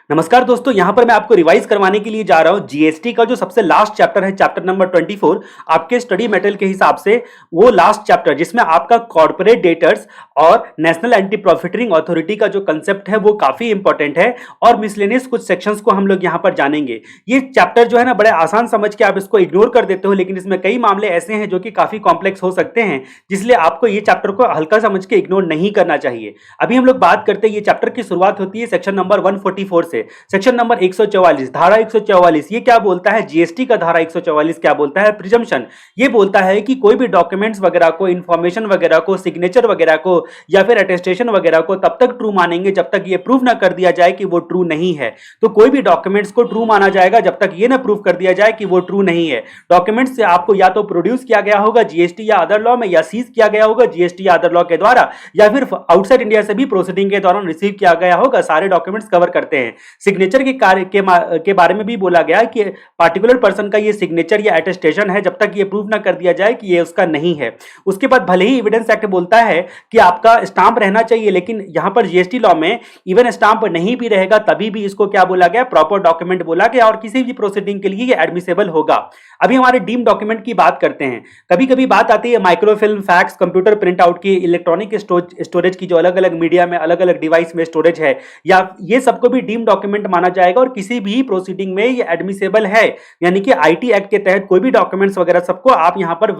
नमस्कार दोस्तों, यहां पर मैं आपको रिवाइज करवाने के लिए जा रहा हूं जीएसटी का जो सबसे लास्ट चैप्टर है, चैप्टर नंबर 24। आपके स्टडी मटेरियल के हिसाब से वो लास्ट चैप्टर जिसमें आपका कॉर्पोरेट डेटर्स और नेशनल एंटी प्रॉफिटरिंग अथॉरिटी का जो कंसेप्ट है वो काफी इंपॉर्टेंट है। और मिसलेनियस कुछ सेक्शंस को हम लोग यहां पर जानेंगे। ये चैप्टर जो है ना, बड़े आसान समझ के आप इसको इग्नोर कर देते हो, लेकिन इसमें कई मामले ऐसे हैं जो कि काफी कॉम्प्लेक्स हो सकते हैं, जिसलिए आपको ये चैप्टर को हल्का समझ के इग्नोर नहीं करना चाहिए। अभी हम लोग बात करते हैं, ये चैप्टर की शुरुआत होती है सेक्शन नंबर 144 से। सेक्शन नंबर 144, धारा 144, ये क्या बोलता है? जीएसटी का धारा 144 क्या बोलता है? प्रिजम्पशन। ये बोलता है कि कोई भी डॉक्यूमेंट्स वगैरह को, इंफॉर्मेशन वगैरह को, सिग्नेचर वगैरह को या फिर अटेस्टेशन वगैरह को तब तक ट्रू मानेंगे जब तक ये प्रूव ना कर दिया जाए कि वो ट्रू नहीं है। तो कोई भी डॉक्यूमेंट्स को ट्रू माना जाएगा जब तक ये ना प्रूव कर दिया जाए कि वो ट्रू नहीं है। डॉक्यूमेंट्स से आपको या तो प्रोड्यूस किया गया होगा जीएसटी या अदर लॉ में, या सीज किया गया होगा जीएसटी या अदर लॉ के द्वारा, या फिर आउटसाइड इंडिया से भी प्रोसीडिंग के दौरान रिसीव किया गया होगा। सारे डॉक्यूमेंट्स कवर करते हैं। सिग्नेचर के कार्य के बारे में भी बोला गया है कि पार्टिकुलर पर्सन का ये सिग्नेचर या अटेस्टेशन है जब तक ये प्रूव ना कर दिया जाए कि ये उसका नहीं है। उसके बाद भले ही एविडेंस एक्ट बोलता है कि आपका स्टाम्प रहना चाहिए, लेकिन यहां पर जीएसटी लॉ में इवन स्टाम्प नहीं भी रहेगा तभी भी इसको क्या बोला गया? प्रॉपर डॉक्यूमेंट बोला गया, और किसी भी प्रोसीडिंग के लिए ये एडमिसेबल होगा। अभी हमारे डीम डॉक्यूमेंट की बात करते हैं। कभी कभी बात आती है microfilm, fax, computer print out की, इलेक्ट्रॉनिक स्टोरेज की, जो अलग अलग मीडिया में, अलग अलग डिवाइस में स्टोरेज है, या ये सबको भी डीम डॉक्यूमेंट माना जाएगा और किसी भी प्रोसीडिंग में ये एडमिसेबल है। यानी कि आईटी एक्ट के तहत कोई भी डॉक्यूमेंट्स वगैरह सबको आप यहां पर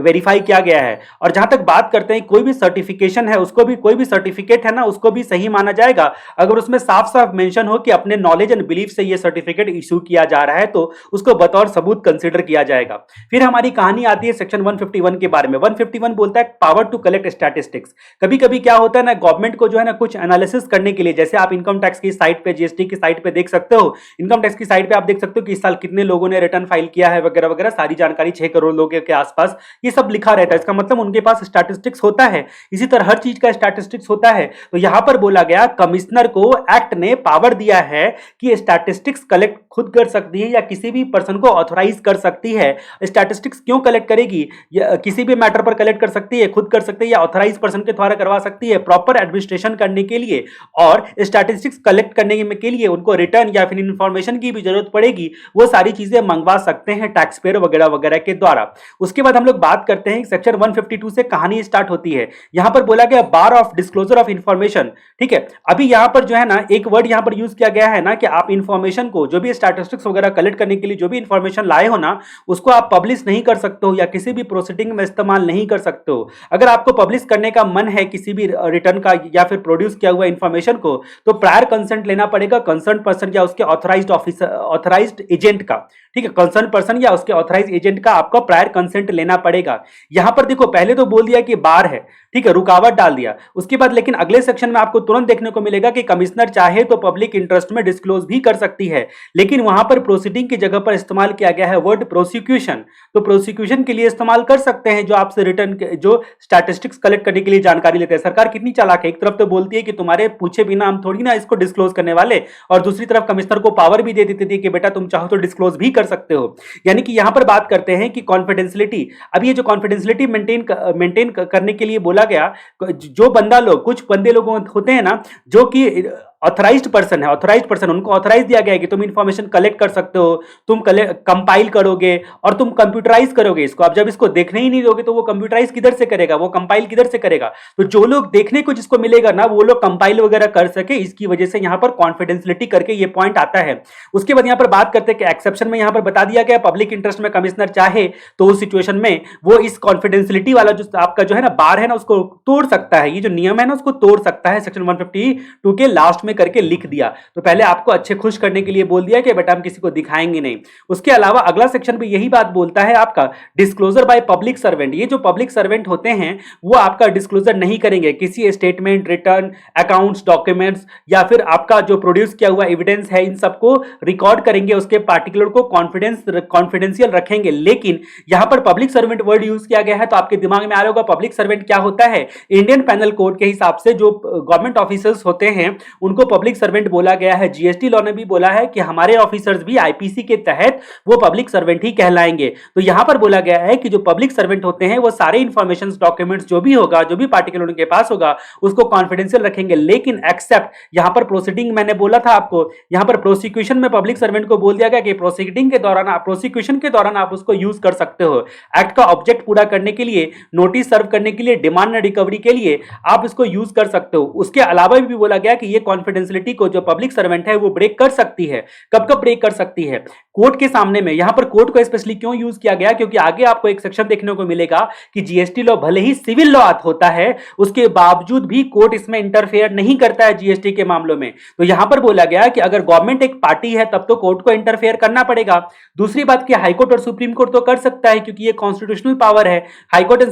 वेरीफाई किया गया है। और जहां तक बात करते हैं, कोई भी सर्टिफिकेशन है उसको भी, कोई भी सर्टिफिकेट है ना, उसको भी सही माना जाएगा अगर उसमें साफ साफ मेंशन हो कि अपने नॉलेज एंड बिलीफ से ये सर्टिफिकेट इशू किया जा रहा है, तो उसको बतौर सबूत कंसीडर किया जाएगा। फिर हमारी कहानी आती है सेक्शन 151 के बारे में। 151 बोलता है पावर टू कलेक्ट स्टैटिस्टिक्स। कभी कभी क्या होता है ना, गवर्नमेंट को जो है ना कुछ एनालिसिस करने के लिए, जैसे आप इनकम टैक्स की साइट पे, जीएसटी की साइट पे देख सकते हो, इनकम टैक्स की साइट पे आप देख सकते हो कि इस साल कितने लोगों ने रिटर्न फाइल किया है वगैरह वगैरह, सारी जानकारी 6 करोड़ लोगों के आसपास ये सब लिखा रहता है। इसका मतलब उनके पास स्टैटिस्टिक्स होता है। इसी तरह हर चीज का स्टैटिस्टिक्स होता है। तो यहां पर बोला गया, कमिश्नर को एक्ट ने पावर दिया है कि स्टैटिस्टिक्स कलेक्ट खुद कर सकती है या किसी भी पर्सन को ऑथराइज कर सकती है। स्टैटिस्टिक्स क्यों कलेक्ट करेगी? किसी भी मैटर पर कलेक्ट कर सकती है, खुद कर सकती है, या ऑथराइज पर्सन के द्वारा करवा सकती है, प्रॉपर एडमिनिस्ट्रेशन करने के लिए। और स्टैटिस्टिक्स कलेक्ट करने के लिए उनको रिटर्न या फिर इंफॉर्मेशन की भी जरूरत पड़ेगी, वो सारी चीजें मंगवा सकते हैं टैक्स पेयर वगैरह वगैरह के द्वारा। उसके बाद हम लोग बात करते हैं, सेक्शन 152 से कहानी स्टार्ट होती है। यहां पर बोला गया बार ऑफ डिस्क्लोजर ऑफ इंफॉर्मेशन। ठीक है, अभी यहां पर जो है ना, एक वर्ड यहां पर यूज किया गया है ना कि आप इंफॉर्मेशन को, जो भी स्टैटिस्टिक्स वगैरह कलेक्ट करने के लिए जो भी इंफॉर्मेशन लाए हो ना, उसको आप पब्लिश नहीं कर सकते हो या किसी भी प्रोसीडिंग में इस्तेमाल नहीं कर सकते हो। अगर आपको पब्लिश करने का मन है किसी भी रिटर्न का या फिर प्रोड्यूस किया हुआ इंफॉर्मेशन को, तो प्रायर कंसेंट लेना पड़ेगा कंसर्न पर्सन या उसके ऑथराइज्ड ऑफिसर, ऑथराइज्ड एजेंट का। ठीक है, कंसर्न पर्सन या उसके ऑथराइज्ड एजेंट का आपको प्रायर कंसेंट लेना पड़ेगा। यहां पर देखो, पहले तो बोल दिया कि बार है, ठीक है, रुकावट डाल दिया। उसके बाद लेकिन अगले सेक्शन में आपको तुरंत देखने को मिलेगा कि कमिश्नर चाहे तो पब्लिक इंटरेस्ट में डिस्क्लोज भी कर सकती है, लेकिन वहां पर प्रोसीडिंग की जगह पर इस्तेमाल किया गया है वर्ड प्रोसिक्यूशन। तो प्रोसिक्यूशन के लिए इस्तेमाल कर सकते हैं जो आपसे रिटर्न, जो स्टैटिस्टिक्स कलेक्ट करने के लिए जानकारी लेते हैं। सरकार कितनी चालाक है, एक तरफ तो बोलती है कि तुम्हारे पूछे बिना हम थोड़ी ना इसको डिस्क्लोज करने वाले, और दूसरी तरफ कमिश्नर को पावर भी दे देती थी कि बेटा तुम चाहो तो डिस्क्लोज भी कर सकते हो। यानी कि यहां पर बात करते हैं कि कॉन्फिडेंशियलिटी। अब ये जो कॉन्फिडेंशियलिटी मेंटेन करने के लिए बोला गया, जो बंदा लोग, कुछ बंदे लोग होते हैं ना जो कि ऑथराइज्ड पर्सन है, ऑथराइज्ड पर्सन, उनको ऑथराइज दिया गया है कि तुम इंफॉर्मेशन कलेक्ट कर सकते हो, तुम कंपाइल करोगे और तुम कंप्यूटराइज करोगे इसको। अब जब इसको देखने ही नहीं दोगे तो वो कंप्यूटराइज किधर से करेगा, वो कंपाइल किधर से करेगा? तो जो लोग देखने को जिसको मिलेगा ना, वो लोग कंपाइल वगैरह कर सके, इसकी वजह से यहां पर कॉन्फिडेंशियलिटी करके ये पॉइंट आता है। उसके बाद यहां पर बात करते हैं कि एक्सेप्शन में यहां पर बता दिया गया, पब्लिक इंटरेस्ट में कमिश्नर चाहे तो उस सिचुएशन में वो इस कॉन्फिडेंशियलिटी वाला जो आपका जो है ना बार है ना, उसको तोड़ सकता है। ये जो नियम है ना, उसको तोड़ सकता है। सेक्शन 152 के लास्ट में करके लिख दिया। तो पहले आपको अच्छे खुश करने के लिए बोल दिया कि बेटा हम किसी को दिखाएंगे नहीं। उसके अलावा अगला सेक्शन भी यही बात बोलता है आपका, डिस्क्लोजर बाय पब्लिक सर्वेंट। ये जो पब्लिक सर्वेंट होते हैं वो आपका डिस्क्लोजर नहीं करेंगे किसी स्टेटमेंट, रिटर्न, अकाउंट्स, डॉक्यूमेंट्स, या फिर आपका जो प्रोड्यूस किया हुआ एविडेंस है, इन सबको रिकॉर्ड करेंगे, उसके पार्टिकुलर को कॉन्फिडेंशियल रखेंगे। लेकिन यहां पर पब्लिक सर्वेंट वर्ड यूज किया गया है, तो आपके दिमाग में आ रहा होगा पब्लिक सर्वेंट क्या होता है। इंडियन पैनल कोड के हिसाब से जो गवर्नमेंट ऑफिसर्स होते हैं उनको उनको पब्लिक सर्वेंट बोला गया है। जीएसटी लॉ ने भी बोला है कि हमारे ऑफिसर्स भी आईपीसी के तहत वो पब्लिक सर्वेंट ही कहलाएंगे। तो यहां पर बोला गया है कि जो पब्लिक सर्वेंट होते हैं वो सारे इंफॉर्मेशन डॉक्यूमेंट्स जो भी होगा, जो भी पार्टिकुलर उनके पास होगा, उसको कॉन्फिडेंशियल रखेंगे। लेकिन एक्सेप्ट यहां पर प्रोसीडिंग, मैंने बोला था आपको, यहां पर प्रोसिक्यूशन में पब्लिक सर्वेंट को बोल दिया गया कि प्रोसीडिंग के दौरान, प्रोसिक्यूशन के दौरान आप उसको यूज कर सकते हो। एक्ट का ऑब्जेक्ट पूरा करने के लिए, नोटिस सर्व करने के लिए, डिमांड रिकवरी के लिए आप इसको यूज कर सकते हो। उसके अलावा भी बोला गया कि ये कॉन्फिडेंशियलिटी को जो पब्लिक सर्वेंट है वो ब्रेक कर सकती है। कब कब ब्रेक कर सकती है? कोर्ट के सामने में। यहां पर कोर्ट को स्पेशली क्यों यूज किया गया? क्योंकि आगे आपको एक सेक्शन देखने को मिलेगा कि जीएसटी लॉ भले ही सिविल लॉ होता है, उसके बावजूद भी कोर्ट इसमें इंटरफेयर नहीं करता है जीएसटी के मामलों में। तो यहां पर बोला गया कि अगर गवर्नमेंट एक पार्टी है तब तो कोर्ट को इंटरफेयर करना पड़ेगा। दूसरी बात कि हाईकोर्ट और सुप्रीम कोर्ट तो कर सकता है क्योंकि ये कॉन्स्टिट्यूशनल पावर है। हाईकोर्ट एंड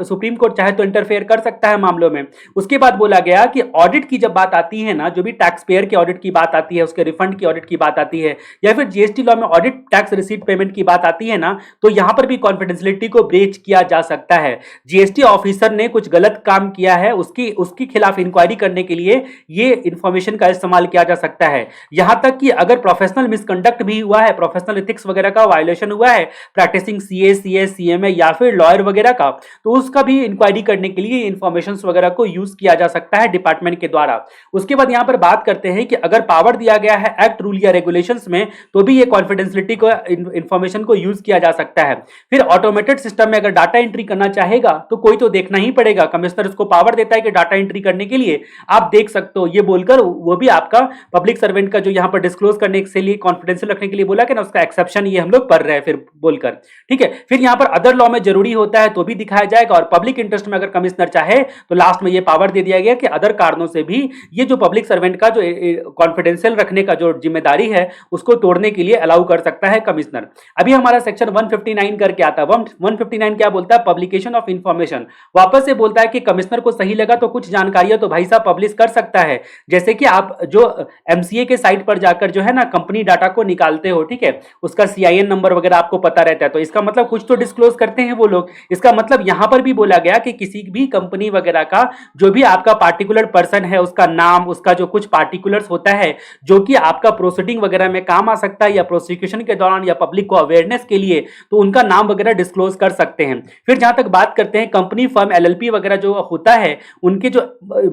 सुप्रीम कोर्ट चाहे तो इंटरफेयर कर सकता है मामलों में। उसके बाद बोला गया कि ऑडिट की जब बात आती है ना, जो भी टैक्स पेयर के ऑडिट की बात आती है, उसके रिफंड की ऑडिट की बात आती है, या फिर जीएसटी लॉ में ऑडिट टैक्स रिसीट पेमेंट की बात आती है ना, तो यहां पर भी कॉन्फिडेंशियलिटी को ब्रीच किया जा सकता है। जीएसटी ऑफिसर ने कुछ गलत काम किया है, उसके खिलाफ इंक्वायरी करने के लिए ये इंफॉर्मेशन का इस्तेमाल किया जा सकता है। यहां तक कि अगर प्रोफेशनल मिसकंडक्ट भी हुआ है, प्रोफेशनल एथिक्स वगैरह का वायलेशन हुआ है, प्रैक्टिसिंग सीए, सीएस, सीएमए या फिर लॉयर वगैरह का, तो उसका भी इंक्वायरी करने के लिए इंफॉर्मेशन वगैरह को यूज किया जा सकता है डिपार्टमेंट के द्वारा। उसके बाद यहां पर बात करते हैं कि अगर पावर दिया गया है एक्ट, रूल या रेगुलेशंस में, तो भी ये कॉन्फिडेंशियलिटी को, इंफॉर्मेशन को यूज किया जा सकता है। फिर ऑटोमेटेड सिस्टम में अगर डाटा एंट्री करना चाहेगा तो कोई तो देखना ही पड़ेगा। कमिश्नर उसको पावर देता है कि डाटा एंट्री करने के लिए आप देख सकते हो, ये बोलकर वो भी आपका पब्लिक सर्वेंट का जो यहां पर डिस्क्लोज करने के लिए, कॉन्फिडेंशियल रखने के लिए बोला कि ना, उसका एक्सेप्शन ये हम लोग पढ़ रहे हैं फिर बोलकर, ठीक है। फिर यहां पर अदर लॉ में जरूरी होता है तो भी दिखाया जाएगा, और पब्लिक इंटरेस्ट में अगर कमिश्नर चाहे तो लास्ट में ये पावर दे दिया गया कि अदर कारणों से भी ये जो पब्लिक सर्वेंट का जो कॉन्फिडेंशियल रखने का जो जिम्मेदारी है उसको तोड़ने के लिए अलाउ कर सकता है कमिश्नर। अभी हमारा सेक्शन 159 करके आता है। 159 क्या बोलता है? Publication of information. वापस से बोलता है कि कमिश्नर को सही लगा तो कुछ जानकारियां तो भाई साहब पब्लिश कर सकता है। जैसे कि आप जो एमसीए के साइट पर जाकर जो है ना कंपनी डाटा को निकालते हो, ठीक है, उसका सीआईएन नंबर वगैरह आपको पता रहता है, तो इसका मतलब कुछ तो डिस्क्लोज करते हैं वो लोग। इसका मतलब यहां पर भी बोला गया कि किसी भी कंपनी वगैरह का जो भी आपका पार्टिकुलर पर्सन है, उसका नाम, उसका जो कुछ पार्टिकुलर्स होता है जो कि आपका प्रोसीडिंग वगैरह में काम आ सकता है, या प्रोसिक्यूशन के दौरान या पब्लिक को अवेयरनेस के लिए, तो उनका नाम वगैरह डिस्क्लोज कर सकते हैं। फिर जहां तक बात करते हैं कंपनी, फर्म, एलएलपी वगैरह जो होता है, उनके जो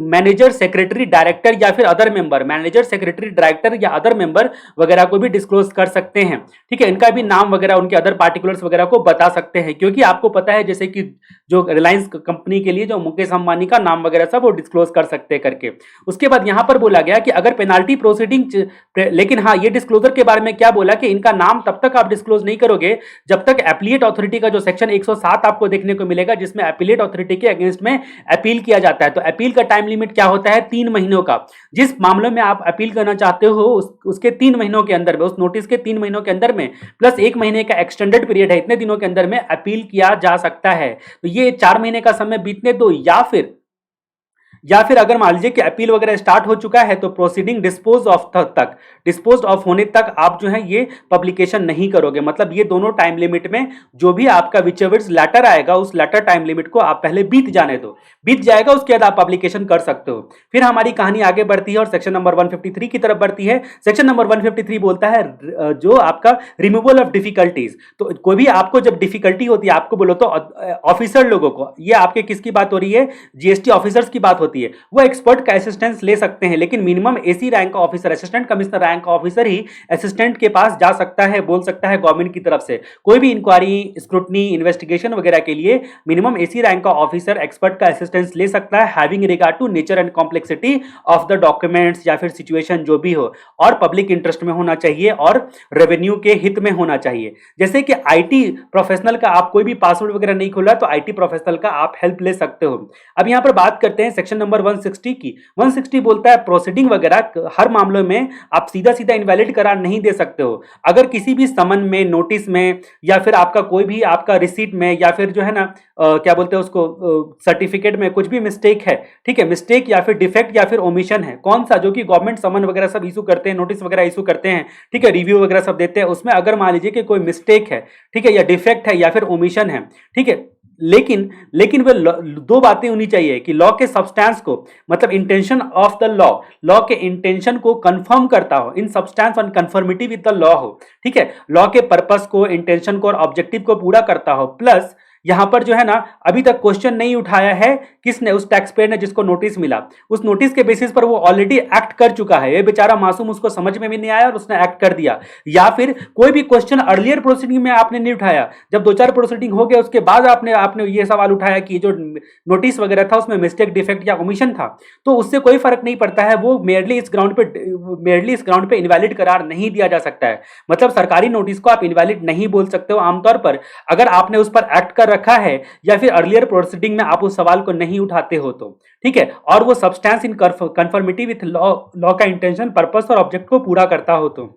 मैनेजर, सेक्रेटरी, डायरेक्टर या फिर other member, manager, secretary, director या अदर मेंबर वगैरह को भी डिस्क्लोज कर सकते हैं, ठीक है। इनका भी नाम वगैरह, उनके अदर पार्टिकुलर्स वगैरह को बता सकते हैं, क्योंकि आपको पता है जैसे कि जो रिलायंस कंपनी के लिए जो मुकेश अंबानी का नाम वगैरह सब वो डिस्क्लोज कर सकते हैं करके। उसके बाद यहां पर बोला गया कि अगर पेनाल्टी प्रोसीडिंग, लेकिन हाँ, ये डिस्क्लोजर के बारे में क्या बोला कि इनका नाम तब तक आप डिस्क्लोज नहीं करोगे जब तक एपीलेट अथॉरिटी का जो सेक्शन 107 आपको देखने को मिलेगा, जिसमें एपीलेट अथॉरिटी के अगेंस्ट में अपील किया जाता है। तो अपील का टाइम लिमिट क्या होता है? 3 महीनों का। जिस मामले में आप अपील करना चाहते हो उसके 3 महीनों के अंदर में, उस नोटिस के 3 महीनों के अंदर में प्लस 1 महीने का एक्सटेंडेड पीरियड है, इतने दिनों के अंदर में अपील किया जा सकता है। तो ये 4 महीने का समय बीतने दो, या फिर अगर मान लीजिए कि अपील वगैरह स्टार्ट हो चुका है तो प्रोसीडिंग डिस्पोज ऑफ होने तक आप जो है ये पब्लिकेशन नहीं करोगे। मतलब ये दोनों टाइम लिमिट में जो भी आपका विचएवर लेटर आएगा, उस लेटर टाइम लिमिट को आप पहले बीत जाने दो, बीत जाएगा उसके बाद आप पब्लिकेशन कर सकते हो। फिर हमारी कहानी आगे बढ़ती है और सेक्शन नंबर 153 की तरफ बढ़ती है। सेक्शन नंबर 153 बोलता है जो आपका रिमूवल ऑफ डिफिकल्टीज। तो कोई भी आपको जब डिफिकल्टी होती है, आपको बोलो तो ऑफिसर लोगों को, ये आपके किसकी बात हो रही है? जीएसटी ऑफिसर्स की बात होती है। वो एक्सपर्ट का असिस्टेंस ले सकते हैं, लेकिन मिनिमम एसी रैंक का ऑफिसर, असिस्टेंट कमिश्नर रैंक का ऑफिसर ही असिस्टेंट के पास जा सकता है, बोल सकता है गवर्नमेंट की तरफ से कोई भी इंक्वायरी, स्क्रूटनी, इन्वेस्टिगेशन वगैरह के लिए मिनिमम एसी रैंक का ऑफिसर एक्सपर्ट का असिस्टेंस ले सकता है, having regard to nature and complexity of the documents या फिर सिचुएशन जो भी हो, और पब्लिक इंटरेस्ट में होना चाहिए और रेवेन्यू के हित में होना चाहिए। जैसे कि आईटी प्रोफेशनल का आप कोई भी पासवर्ड वगैरह नहीं खोला तो आईटी प्रोफेशनल का आप हेल्प ले सकते हो। अब यहां पर बात करते हैं सेक्शन नंबर 160 की। 160 बोलता है प्रोसीडिंग वगैरह हर मामलों में आप सीधा सीधा इनवैलिड करार नहीं दे सकते हो। अगर किसी भी समन में, नोटिस में, या फिर आपका कोई भी आपका रिसीट में, या फिर जो है ना क्या बोलते हैं उसको, सर्टिफिकेट में कुछ भी मिस्टेक है, ठीक है, मिस्टेक या फिर डिफेक्ट या फिर ओमिशन है, कौन सा, जो कि गवर्नमेंट समन वगैरह सब इशू करते हैं, नोटिस वगैरह इशू करते हैं, ठीक है, रिव्यू वगैरह सब देते हैं, उसमें अगर मान लीजिए कि कोई मिस्टेक है, ठीक है, या डिफेक्ट है या फिर ओमिशन है, ठीक है, लेकिन लेकिन वे दो बातें होनी चाहिए कि लॉ के सब्सटेंस को, मतलब intention of the law, law के इंटेंशन को कंफर्म करता हो, इन सब्सटेंस और कंफर्मिटी विद द लॉ हो, ठीक है, लॉ के पर्पस को, इंटेंशन को और ऑब्जेक्टिव को पूरा करता हो। प्लस यहां पर जो है ना, अभी तक क्वेश्चन नहीं उठाया है किसने, उस टैक्स पेयर ने जिसको नोटिस मिला, उस नोटिस के बेसिस पर वो ऑलरेडी एक्ट कर चुका है, ये बेचारा मासूम, उसको समझ में भी नहीं आया और उसने एक्ट कर दिया। या फिर कोई भी क्वेश्चन अर्लियर प्रोसीडिंग में आपने नहीं उठाया, जब दो चार प्रोसीडिंग हो गया उसके बाद आपने आपने ये सवाल उठाया कि जो नोटिस वगैरह था उसमें मिस्टेक, डिफेक्ट या ओमिशन था, तो उससे कोई फर्क नहीं पड़ता है, वो मेयरली इस ग्राउंड पे इनवैलिड करार नहीं दिया जा सकता है। मतलब सरकारी नोटिस को आप इनवैलिड नहीं बोल सकते हो आमतौर पर, अगर आपने उस पर एक्ट कर रखा है या फिर अर्लियर प्रोसीडिंग में आप उस सवाल को नहीं उठाते हो तो, ठीक है, और वो substance in conformity with law का इंटेंशन, पर्पस और ऑब्जेक्ट को पूरा करता हो तो।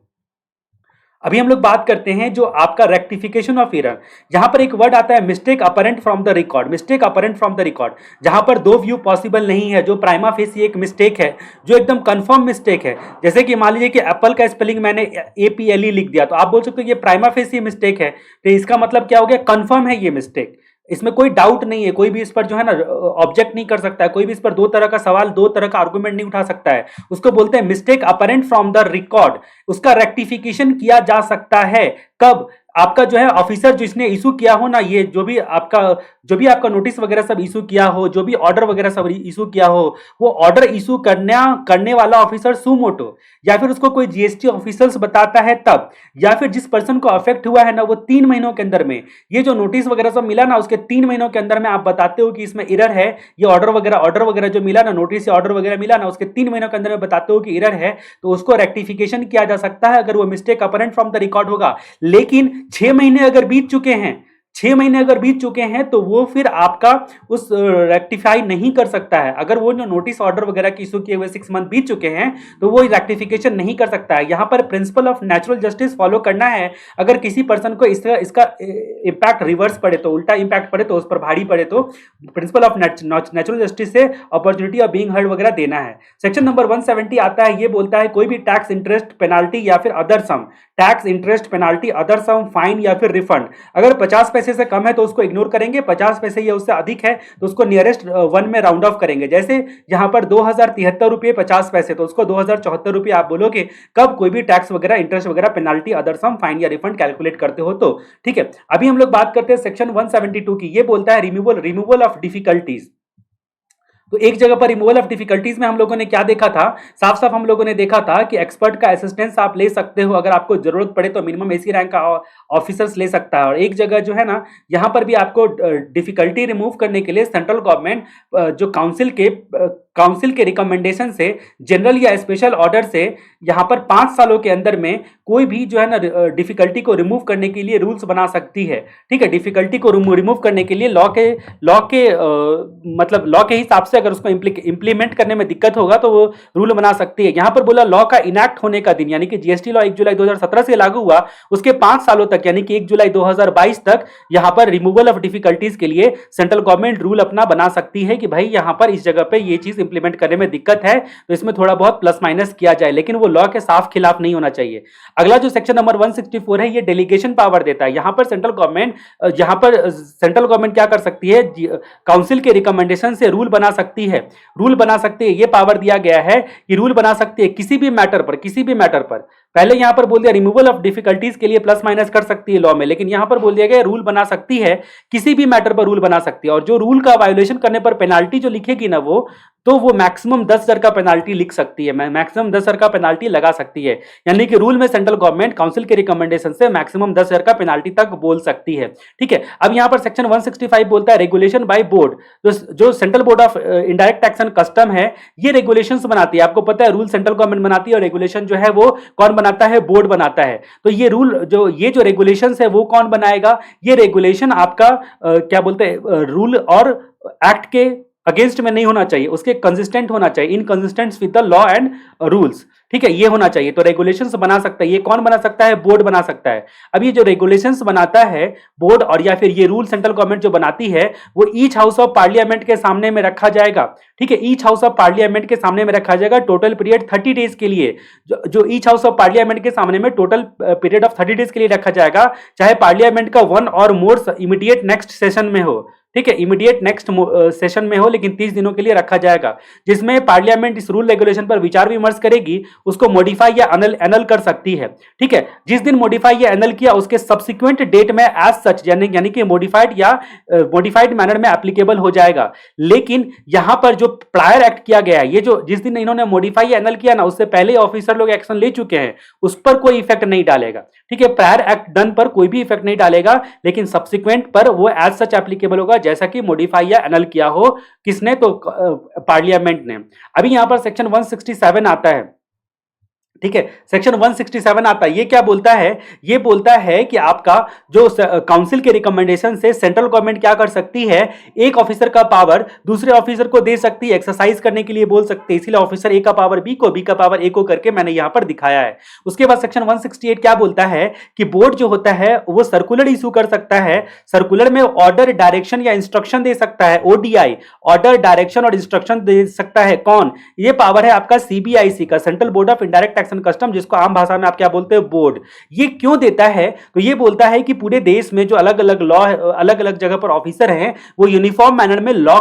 अभी हम लोग बात करते हैं जो आपका रेक्टिफिकेशन ऑफ एरर। यहां पर एक वर्ड आता है mistake apparent from the record, mistake apparent from the record, जहां पर दो व्यू पॉसिबल नहीं है, जो प्राइमा फेसी एक मिस्टेक है, जो एकदम कंफर्म मिस्टेक है। जैसे कि मान लीजिए कि एप्पल का स्पेलिंग मैंने APLE लिख दिया, तो आप बोल सकते हो ये प्राइमा फेसी मिस्टेक है, तो इसका मतलब क्या हो गया, कंफर्म है ये मिस्टेक, इसमें कोई डाउट नहीं है, कोई भी इस पर जो है ना ऑब्जेक्ट नहीं कर सकता है, कोई भी इस पर दो तरह का सवाल, दो तरह का आर्गुमेंट नहीं उठा सकता है, उसको बोलते हैं mistake apparent from the record. उसका रेक्टिफिकेशन किया जा सकता है कब, आपका जो है ऑफिसर जिसने इशू किया हो ना, ये जो भी आपका नोटिस वगैरह सब इशू किया हो, जो भी ऑर्डर वगैरह सब इशू किया हो, वो ऑर्डर इशू करने वाला ऑफिसर सुमोटो, या फिर उसको कोई GST ऑफिसर्स बताता है तब, या फिर जिस पर्सन को अफेक्ट हुआ है ना, वो 3 महीनों के अंदर में, ये जो नोटिस वगैरह सब मिला ना, उसके 3 महीनों के अंदर में आप बताते हो कि इसमें एरर है, ये ऑर्डर वगैरह जो मिला ना, नोटिस या ऑर्डर वगैरह मिला ना, उसके 3 महीनों के अंदर में बताते हो कि एरर है, तो उसको रेक्टिफिकेशन किया जा सकता है अगर वो mistake apparent from the record होगा। लेकिन 6 महीने अगर बीत चुके हैं, 6 महीने अगर बीत चुके हैं, तो वो फिर आपका उस रेक्टिफाई नहीं कर सकता है। अगर वो जो नोटिस ऑर्डर वगैरह की इशू किए हुए 6 मंथ बीत चुके हैं, तो वो रेक्टिफिकेशन नहीं कर सकता है। यहां पर principle of natural justice follow करना है। अगर किसी पर्सन को इसका इंपैक्ट रिवर्स पड़े, तो उल्टा इंपैक्ट पड़े, तो उस पर भारी पड़े, तो प्रिंसिपल ऑफ नेचुरल जस्टिस से अपॉर्चुनिटी ऑफ बीइंग हर्ड वगैरह देना है। सेक्शन नंबर 170 आता है, ये बोलता है कोई भी टैक्स, इंटरेस्ट, पेनाल्टी या फिर अदर सम, टैक्स, इंटरेस्ट, पेनाल्टी, अदर सम, फाइन या फिर रिफंड, अगर 50 पैसे से कम है तो उसको इग्नोर करेंगे, 50 पैसे या उससे अधिक है तो उसको नियरेस्ट वन में राउंड ऑफ करेंगे। जैसे यहां पर 2073 रुपये 50 पैसे, तो उसको 2074 रुपये आप बोलोगे कब कोई भी टैक्स वगैरह, इंटरेस्ट वगैरह, पेनाल्टी, अदर सम, फाइन या रिफंड कैलकुलेट करते हो तो, ठीक है। अभी हम लोग बात करते हैं सेक्शन 172 की, ये बोलता है रिमूवल ऑफ डिफिकल्टीज। तो एक जगह पर रिमूवल ऑफ डिफिकल्टीज में हम लोगों ने क्या देखा था, साफ साफ हम लोगों ने देखा था कि एक्सपर्ट का असिस्टेंस आप ले सकते हो, अगर आपको जरूरत पड़े तो मिनिमम AC रैंक का ऑफिसर्स ले सकता है। और एक जगह जो है ना, यहां पर भी आपको डिफिकल्टी रिमूव करने के लिए सेंट्रल गवर्नमेंट जो काउंसिल के रिकमेंडेशन से, जनरल या स्पेशल ऑर्डर से, यहां पर 5 सालों के अंदर में कोई भी जो है ना डिफिकल्टी को रिमूव करने के लिए रूल्स बना सकती है, ठीक है। डिफिकल्टी को रिमूव करने के लिए लॉ के हिसाब से अगर उसको इंप्लीमेंट करने में दिक्कत होगा तो वो रूल बना सकती है। यहां पर बोला लॉ का इनैक्ट होने का दिन, यानी कि GST लॉ 1 जुलाई 2017 से लागू हुआ, उसके 5 सालों तक यानी कि 1 जुलाई 2022 तक यहां पर रिमूवल ऑफ डिफिकल्टीज के लिए सेंट्रल गवर्नमेंट रूल अपना बना सकती है कि भाई यहां पर इस जगह पे ये चीज इंप्लीमेंट करने में दिक्कत है, तो इसमें थोड़ा बहुत प्लस माइनस किया जाए, लेकिन वो लॉ के साफ खिलाफ नहीं होना चाहिए। अगला जो सेक्शन नंबर 164 है, ये डेलीगेशन पावर देता है। यहां पर सेंट्रल गवर्नमेंट क्या कर सकती है, काउंसिल के रिकमेंडेशन से रूल बना सकती है, ये पावर दिया गया है कि रूल बना सकती है किसी भी मैटर पर। पहले यहां पर बोल दिया रिमूवल ऑफ डिफिकल्टीज के लिए प्लस माइनस कर सकती है लॉ में, लेकिन यहां पर बोल दिया गया रूल बना सकती है, किसी भी मैटर पर रूल बना सकती है। और जो रूल का वायोलेशन करने पर पेनाल्टी जो लिखेगी ना, वो मैक्सिमम 10,000 का पेनाल्टी लिख सकती है, मैक्सिमम 10,000 का पेनाल्टी लगा सकती है। यानी कि रूल में सेंट्रल गवर्नमेंट काउंसिल के रिकमेंडेशन से मैक्सिमम 10,000 का पेनाल्टी तक बोल सकती है, ठीक है। अब यहां पर सेक्शन 165 बोलता है रेगुलेशन बाय बोर्ड, जो central board of indirect tax and custom है, ये रेगुलेशंस बनाती है। आपको पता है रूल सेंट्रल गवर्नमेंट बनाती है और रेगुलेशन जो है वो कौन बनाता है, बोर्ड बनाता है। तो ये जो रेगुलेशंस है वो कौन बनाएगा, ये रेगुलेशन आपका क्या बोलते हैं, रूल और एक्ट के अगेंस्ट में नहीं होना चाहिए, उसके कंसिस्टेंट होना चाहिए, inconsistent with the law and rules, ठीक है, ये होना चाहिए। तो रेगुलेशंस बना सकता है, ये कौन बना सकता है, बोर्ड बना सकता है। अब ये जो रेगुलेशंस बनाता है बोर्ड, और या फिर ये रूल सेंट्रल गवर्नमेंट जो बनाती है, वो ईच हाउस ऑफ पार्लियामेंट के सामने में रखा जाएगा, ठीक है, ईच हाउस ऑफ पार्लियामेंट के सामने में रखा जाएगा टोटल पीरियड 30 डेज के लिए। जो ईच हाउस ऑफ पार्लियामेंट के सामने में टोटल पीरियड ऑफ 30 डेज के लिए रखा जाएगा, चाहे पार्लियामेंट का 1 और मोर इमीडिएट नेक्स्ट सेशन में हो, ठीक है, इमीडिएट नेक्स्ट सेशन में हो, लेकिन 30 दिनों के लिए रखा जाएगा, जिसमें पार्लियामेंट इस रूल रेगुलेशन पर विचार विमर्श करेगी, उसको मॉडिफाई या एनल कर सकती है। ठीक है, जिस दिन मॉडिफाई या एनल किया उसके सब्सिक्वेंट डेट में एज सच यानी कि मॉडिफाइड या मॉडिफाइड मैनर में एप्लीकेबल हो जाएगा। लेकिन यहां पर जो प्रायर एक्ट किया गया है, ये जो जिस दिन इन्होंने मॉडिफाई या एनल किया ना, उससे पहले ऑफिसर लोग एक्शन ले चुके हैं, उस पर कोई इफेक्ट नहीं डालेगा। ठीक है, प्रायर एक्ट डन पर कोई भी इफेक्ट नहीं डालेगा, लेकिन सब्सिक्वेंट पर वो एज सच एप्लीकेबल होगा, जैसा कि मॉडिफाई या एनल किया हो। किसने? तो पार्लियामेंट ने। अभी यहां पर सेक्शन 167 आता है। ठीक है, सेक्शन 167 आता है। ये क्या बोलता है? ये बोलता है कि आपका जो काउंसिल के रिकमेंडेशन से सेंट्रल गवर्नमेंट क्या कर सकती है, एक ऑफिसर का पावर दूसरे ऑफिसर को दे सकती है, एक्सरसाइज करने के लिए बोल सकते हैं। इसीलिए ऑफिसर ए का पावर बी को, बी का पावर ए को करके मैंने यहां पर दिखाया है। उसके बाद सेक्शन 168 क्या बोलता है कि बोर्ड जो होता है वो सर्कुलर इशू कर सकता है। सर्कुलर में ऑर्डर, डायरेक्शन या इंस्ट्रक्शन दे सकता है। ओडीआई, ऑर्डर, डायरेक्शन और इंस्ट्रक्शन दे सकता है। कौन? ये पावर है आपका सीबीआईसी का, central board of indirect tax and custom, जिसको आम भाषा में आप क्या बोलते हैं? बोर्ड। ये क्यों देता है? तो ये बोलता है कि पूरे देश में जो अलग अलग लॉ, अलग अलग जगह पर ऑफिसर हैं, वो यूनिफॉर्म मैनर में लॉ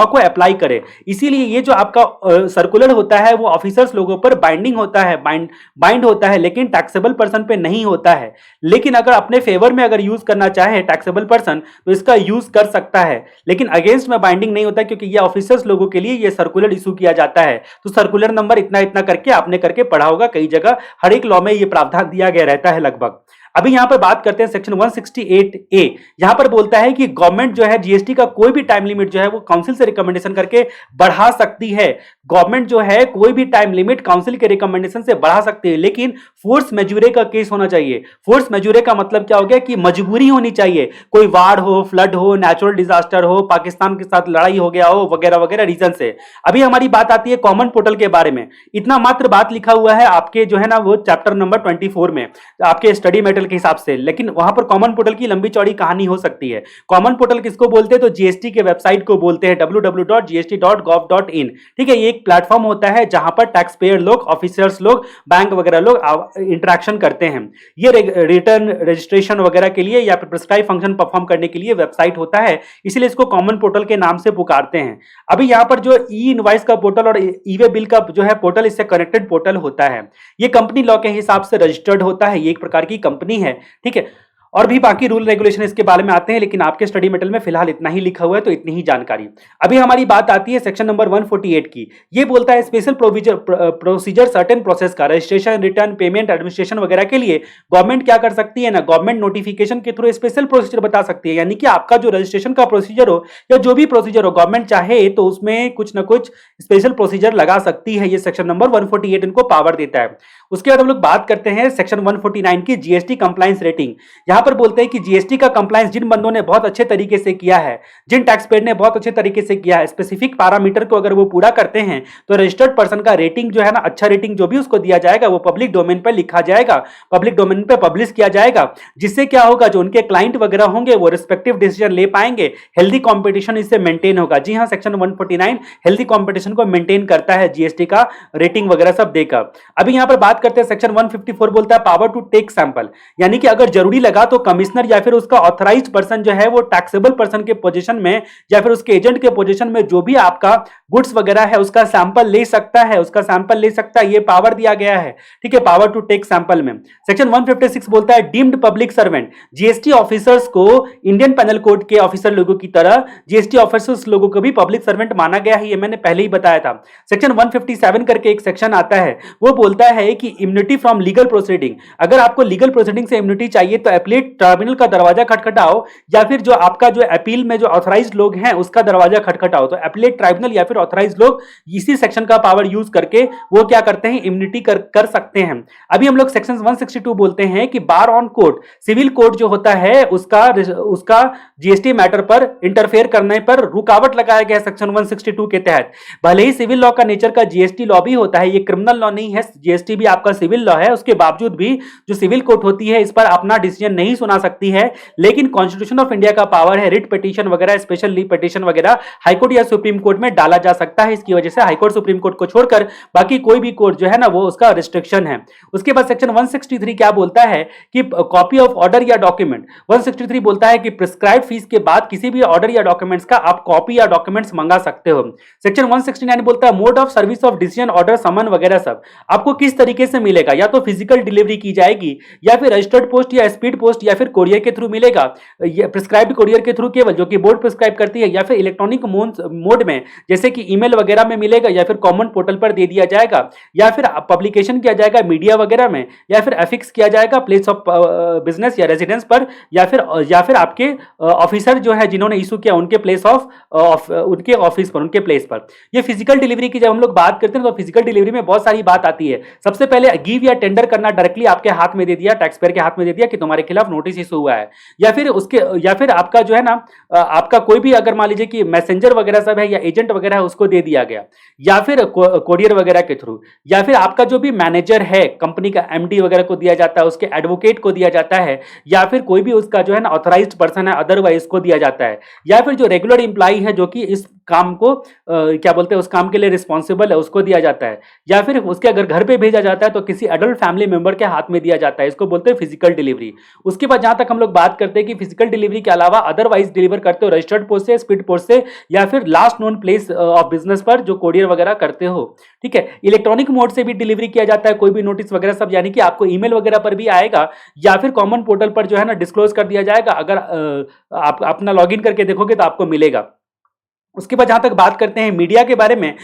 को अप्लाई करे। इसीलिए ये जो आपका सर्कुलर होता है वो ऑफिसर्स लोगों पर बाइंडिंग होता है, बाइंड होता है, लेकिन टैक्सेबल पर्सन पे नहीं होता है। लेकिन अगर अपने फेवर में अगर यूज करना चाहे टैक्सेबल पर्सन, तो इसका यूज कर सकता है, लेकिन अगेंस्ट में बाइंडिंग नहीं होता, क्योंकि ये ऑफिसर्स लोगों के लिए ये सर्कुलर इशू किया जाता है। तो सर्कुलर नंबर इतना इतना करके आपने करके पढ़ा होगा, कई जगह हर एक लॉ में ये प्रावधान दिया गया रहता है लगभग। अभी यहां पर बात करते हैं सेक्शन 168A। यहां पर बोलता है कि गवर्नमेंट जो है जीएसटी का कोई भी टाइम लिमिट जो है वो काउंसिल से रिकमेंडेशन करके बढ़ा सकती है। गवर्नमेंट जो है कोई भी टाइम लिमिट काउंसिल के रिकमेंडेशन से बढ़ा सकती है, लेकिन फोर्स मेजूरे का केस होना चाहिए। फोर्स मेजूरे का मतलब क्या हो गया कि मजबूरी होनी चाहिए, कोई वार हो, फ्लड हो, नेचुरल डिजास्टर हो, पाकिस्तान के साथ लड़ाई हो गया हो, वगैरह वगैरह रीजन से। अभी हमारी बात आती है कॉमन पोर्टल के बारे में। इतना मात्र बात लिखा हुआ है आपके जो है ना वो चैप्टर नंबर 24 में आपके स्टडी मेटेरियल के हिसाब से, लेकिन वहां पर कॉमन पोर्टल की लंबी चौड़ी कहानी हो सकती है। कॉमन पोर्टल किसको बोलते हैं? तो जीएसटी के वेबसाइट को बोलते हैं, www.gst.gov.in। ठीक है, ये एक प्लेटफॉर्म होता है जहां पर टैक्स पेयर लोग, ऑफिसर्स लोग, बैंक वगैरह लोग इंटरेक्शन करते हैं। ये रिटर्न रजिस्ट्रेशन वगैरह के लिए या फिर प्रिस्क्राइब फंक्शन परफॉर्म करने के लिए वेबसाइट होता है, इसलिए इसको कॉमन पोर्टल के नाम से पुकारते हैं। अभी यहां पर जो ई इनवॉइस का पोर्टल और ई वे बिल का जो है पोर्टल, इससे कनेक्टेड पोर्टल होता है। ये कंपनी लॉ के हिसाब से रजिस्टर्ड होता है, ये एक प्रकार की कंपनी है। ठीक है, और भी बाकी रूल रेगुलेशन इसके बारे में आते हैं, लेकिन आपके स्टडी मटेरियल में फिलहाल इतना ही लिखा हुआ है, तो इतनी ही जानकारी। अभी हमारी बात आती है सेक्शन नंबर 148 की। ये बोलता है स्पेशल प्रोसीजर सर्टेन प्रोसेस का, रजिस्ट्रेशन, रिटर्न, पेमेंट, एडमिनिस्ट्रेशन वगैरह के लिए गवर्नमेंट क्या कर सकती है ना, गवर्नमेंट नोटिफिकेशन के थ्रू स्पेशल प्रोसीजर बता सकती है। यानी कि आपका जो रजिस्ट्रेशन का प्रोसीजर हो या जो भी प्रोसीजर हो, गवर्नमेंट चाहे तो उसमें कुछ ना कुछ स्पेशल प्रोसीजर लगा सकती है। ये सेक्शन नंबर 148 इनको पावर देता है। उसके बाद हम लोग बात करते हैं सेक्शन 149 की, जीएसटी कंप्लायंस रेटिंग। यहां पर बोलते हैं कि जीएसटी का कंप्लायंस जिन बंदों ने बहुत अच्छे तरीके से किया है, जिन टैक्स पेयर ने बहुत अच्छे तरीके से किया है, स्पेसिफिक पैरामीटर को अगर वो पूरा करते हैं, तो रजिस्टर्ड पर्सन का रेटिंग जो है ना, अच्छा रेटिंग जो भी उसको दिया जाएगा वो पब्लिक डोमेन पर लिखा जाएगा, पब्लिक डोमेन पर पब्लिश किया जाएगा। जिससे क्या होगा, जो उनके क्लाइंट वगैरह होंगे वो रिस्पेक्टिव डिसीजन ले पाएंगे, हेल्दी कॉम्पिटिशन इससे मेंटेन होगा। जी हाँ, सेक्शन 149 हेल्दी कॉम्पिटिशन को मेंटेन करता है जीएसटी का रेटिंग वगैरह सब देकर। अभी यहां पर बात करते हैं सेक्शन 154 बोलता है पावर टू टेक सैंपल। यानी कि अगर जरूरी लगा तो कमिश्नर या फिर उसका ऑथराइज्ड पर्सन जो है वो टैक्सेबल पर्सन के पोजीशन में या फिर उसके एजेंट के पोजीशन में जो भी आपका गुड्स वगैरह है उसका सैंपल ले सकता है, उसका सैंपल ले सकता है। ये पावर दिया गया है। ठीक है, पावर टू टेक सैंपल में। सेक्शन 156 बोलता है deemed public servant, GST officers को इंडियन पेनल कोड के ऑफिसर लोगों की तरह जीएसटी ऑफिसर्स लोगों को भी पब्लिक सर्वेंट माना गया है। ये मैंने पहले ही बताया था। सेक्शन 157 करके एक सेक्शन आता है, वो बोलता है कि इम्यूनिटी फ्रॉम लीगल प्रोसीडिंग। अगर आपको लीगल प्रोसीडिंग से इम्यूनिटी चाहिए तो अपीलेट ट्रिब्यूनल का दरवाजा खटखटाओ, या फिर जो आपका जो अपील में जो ऑथराइज्ड लोग हैं उसका दरवाजा खटखटाओ। तो अपीलेट ट्रिब्यूनल या फिर ऑथराइज्ड लोग इसी सेक्शन का पावर यूज करके वो क्या करते हैं, इम्यूनिटी कर सकते हैं। अभी हम लोग सेक्शन 162 बोलते हैं कि बार ऑन कोर्ट, सिविल कोर्ट जो होता है उसका जीएसटी मैटर पर इंटरफेयर करने पर रुकावट लगाया गया सेक्शन 162 के तहत। भले ही सिविल लॉ का नेचर का जीएसटी लॉ भी होता है, ये क्रिमिनल लॉ नहीं है, जीएसटी भी आपका सिविल लॉ है, उसके बावजूद भी जो सिविल कोर्ट होती है इस पर अपना डिसीजन नहीं सुना सकती है। लेकिन कॉन्स्टिट्यूशन ऑफ इंडिया का पावर है रिट पिटीशन वगैरह, स्पेशल लीव पिटीशन वगैरह हाईकोर्ट या सुप्रीम कोर्ट में डाला जा जा सकता है। इसकी वजह से हाईकोर्ट सुप्रीम कोर्ट को छोड़कर बाकी कोई भी कोर्ट जो है ना वो उसका रिस्ट्रिक्शन है। उसके बाद सेक्शन 163 क्या बोलता है कि कॉपी ऑफ ऑर्डर या डॉक्यूमेंट, 163 बोलता है कि प्रिस्क्राइब फीस के बाद किसी भी ऑर्डर या डॉक्यूमेंट्स का आप कॉपी या डॉक्यूमेंट्स मंगा सकते हो। सेक्शन 169 बोलता है mode of service of decision, order, summon वगैरह सब आपको किस तरीके से मिलेगा, या तो फिजिकल डिलीवरी की जाएगी या फिर रजिस्टर्ड पोस्ट या स्पीड पोस्ट या फिर कोरियर के थ्रू मिलेगा, प्रिस्क्राइब्ड कोरियर के थ्रू केवल जो कि बोर्ड प्रिस्क्राइब करती है, या फिर इलेक्ट्रॉनिक मोड में जैसे कि ईमेल वगैरह में मिलेगा, या फिर कॉमन पोर्टल पर दे दिया जाएगा, या फिर पब्लिकेशन किया जाएगा मीडिया वगैरह में, या फिर अफिक्स किया जाएगा प्लेस ऑफ बिजनेस या रेजिडेंस पर, या फिर आपके ऑफिसर जो है जिन्होंने इशू किया उनके प्लेस ऑफ उनके ऑफिस पर, उनके प्लेस पर। ये फिजिकल डिलीवरी की जब हम लोग बात करते हैं तो फिजिकल डिलीवरी में बहुत सारी बात आती है। सबसे पहले गिव या टेंडर करना, डायरेक्टली आपके हाथ में दे दिया, टैक्स पेयर के हाथ में दे दिया कि तुम्हारे खिलाफ नोटिस इशू हुआ है, या फिर आपका जो है ना आपका कोई भी अगर मान लीजिए कि मैसेंजर वगैरह सब है या एजेंट वगैरह है उसको दे दिया गया, या फिर कोरियर वगैरह के थ्रू, या फिर आपका जो भी मैनेजर है कंपनी का एमडी वगैरह को दिया जाता है, उसके एडवोकेट को दिया जाता है, या फिर कोई भी उसका जो है ना ऑथराइज्ड पर्सन है अदरवाइज को दिया जाता है, या फिर जो रेगुलर इंप्लॉई है जो कि इस काम को क्या बोलते हैं उस काम के लिए रिस्पॉन्सिबल है उसको दिया जाता है, या फिर उसके अगर घर पे भेजा जाता है तो किसी एडल्ट फैमिली मेंबर के हाथ में दिया जाता है, इसको बोलते हैं फिजिकल डिलीवरी। उसके बाद जहां तक हम लोग बात करते हैं कि फिजिकल डिलीवरी के अलावा अदरवाइज डिलीवर करते हो रजिस्टर्ड पोस्ट से, स्पीड पोस्ट से, या फिर last known place of business पर जो कोरियर वगैरह करते हो। ठीक है, इलेक्ट्रॉनिक मोड से भी डिलीवरी किया जाता है कोई भी नोटिस वगैरह सब, यानी कि आपको ईमेल वगैरह पर भी आएगा या फिर कॉमन पोर्टल पर जो है ना डिस्क्लोज कर दिया जाएगा। अगर आप अपना लॉगिन करके देखोगे तो आपको मिलेगा। उसके बाद जहां तक बात करते हैं मीडिया के बारे में,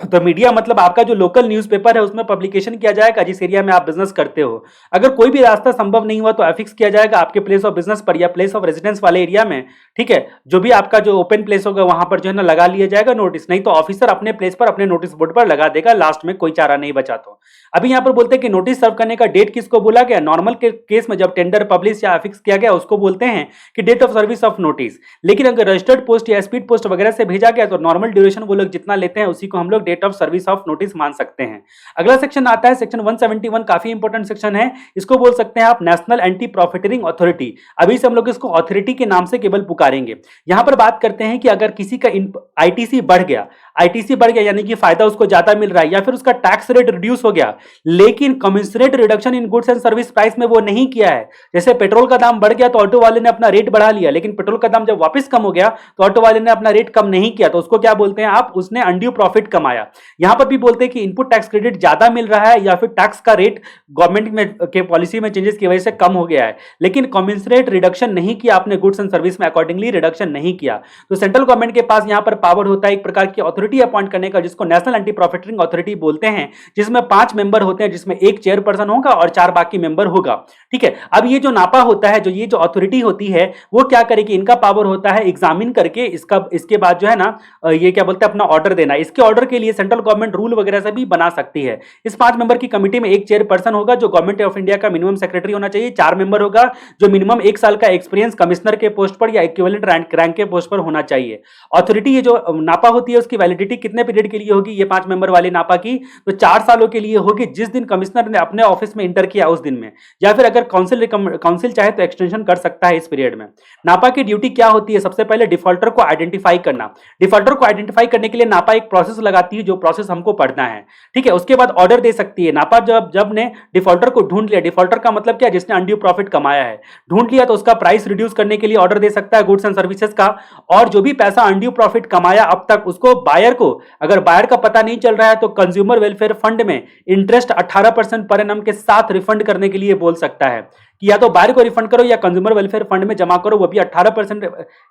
तो मीडिया मतलब आपका जो लोकल न्यूज़पेपर है उसमें पब्लिकेशन किया जाएगा जिस एरिया में आप बिजनेस करते हो। अगर कोई भी रास्ता संभव नहीं हुआ तो अफिक्स किया जाएगा आपके प्लेस ऑफ बिजनेस पर या प्लेस ऑफ रेजिडेंस वाले एरिया में। ठीक है, जो भी आपका जो ओपन प्लेस होगा वहां पर जो है ना लगा लिया जाएगा नोटिस, नहीं तो ऑफिसर अपने प्लेस पर अपने नोटिस बोर्ड पर लगा देगा लास्ट में, कोई चारा नहीं बचा तो। अभी यहां पर बोलते हैं कि नोटिस सर्व करने का डेट किसको बोला गया, नॉर्मल के केस में जब टेंडर पब्लिश या अफिक्स किया गया उसको बोलते हैं कि date of service of notice. लेकिन अगर रजिस्टर्ड पोस्ट या स्पीड पोस्ट वगैरह से भेजा गया तो नॉर्मल ड्यूरेशन वो लोग जितना लेते हैं उसी को हम लोग date of service of notice मान सकते हैं। अगला सेक्शन आता है सेक्शन 171, काफी इंपॉर्टेंट सेक्शन है, इसको बोल सकते हैं आप नेशनल एंटी प्रॉफिटरिंग अथॉरिटी। अभी से हम लोग इसको अथॉरिटी के नाम से केवल पुकारेंगे। यहां पर बात करते हैं कि अगर किसी का आईटीसी बढ़ गया, यानी कि फायदा उसको ज्यादा मिल रहा है, या फिर उसका टैक्स रेट रिड्यूस हो गया लेकिन commensurate reduction in goods and service price में वो नहीं किया है। जैसे पेट्रोल का दाम बढ़ गया तो ऑटो वाले ने अपना रेट बढ़ा लिया, लेकिन पेट्रोल का दाम जब वापस कम हो गया तो ऑटो वाले ने अपना रेट कम नहीं किया, तो उसको क्या बोलते हैं आप, उसने अनड्यू प्रॉफिट कमाया। यहां पर भी बोलते हैं कि इनपुट टैक्स क्रेडिट ज्यादा मिल रहा है या फिर टैक्स का रेट गवर्नमेंट में के पॉलिसी में चेंजेस की वजह से कम हो गया है, लेकिन कमेंसरेट रिडक्शन नहीं किया आपने गुड्स एंड सर्विस में, अकॉर्डिंगली रिडक्शन नहीं किया। तो सेंट्रल गवर्नमेंट के पास यहां पर पावर होता है एक प्रकार की अथॉरिटी अपॉइंट करने का जिसको नेशनल एंटी प्रॉफिटरिंग अथॉरिटी बोलते हैं, जिसमें 5 मेंबर होते हैं, जिसमें एक चेयरपर्सन होगा और 4 बाकी मेंबर होगा। ठीक है, अब ये जो नापा होता है, ये जो अथॉरिटी होती है वो क्या करेगी, इनका पावर होता है एग्जामिन करके इसके बाद जो है ना ये क्या बोलते हैं अपना ऑर्डर देना। इसके ऑर्डर के लिए सेंट्रल गवर्नमेंट रूल वगैरह से भी बना सकती है। इस 5 मेंबर की कमेटी में एक चेयरपर्सन होगा जो गवर्नमेंट ऑफ इंडिया का मिनिमम सेक्रेटरी होना चाहिए, 4 मेंबर होगा जो मिनिमम 1 साल का एक्सपीरियंस कमिश्नर के पोस्ट पर या इक्विवेलेंट रैंक के पोस्ट पर होना चाहिए। अथॉरिटी ये जो नापा होती है उसकी वैलिडिटी कितने पीरियड के लिए होगी, ये 5 मेंबर वाले नापा की तो 4 सालों के लिए होगी, जिस दिन कमिश्नर ने अपने ऑफिस में इंटर किया उस दिन में, या फिर अगर काउंसिल चाहे तो एक्सटेंशन कर सकता है इस पीरियड में। नापा की ड्यूटी क्या होती है, सबसे पहले डिफॉल्टर को आइडेंटिफाई करना। डिफॉल्टर को आइडेंटिफाई करने के लिए नापा एक प्रोसेस लगाती है जो प्रोसेस हमको पढ़ना है। ठीक है, उसके बाद ऑर्डर दे सकती है। नापा जब ने डिफॉल्टर को ढूंढ लिया, डिफॉल्टर का मतलब क्या, जिसने अनड्यू प्रॉफिट कमाया है, ढूंढ लिया तो उसका प्राइस रिड्यूस करने के लिए ऑर्डर दे सकता है गुड्स एंड सर्विसेज का, और जो भी पैसा अनड्यू प्रॉफिट कमाया अब तक उसको बायर को, अगर बायर का पता नहीं चल रहा है तो कंज्यूमर वेलफेयर फंड में इंटरेस्ट 18% पर एनम के साथ रिफंड करने के लिए बोल सकता है कि या तो बायर को रिफंड करो या कंज्यूमर वेलफेयर फंड में जमा करो, वो भी 18%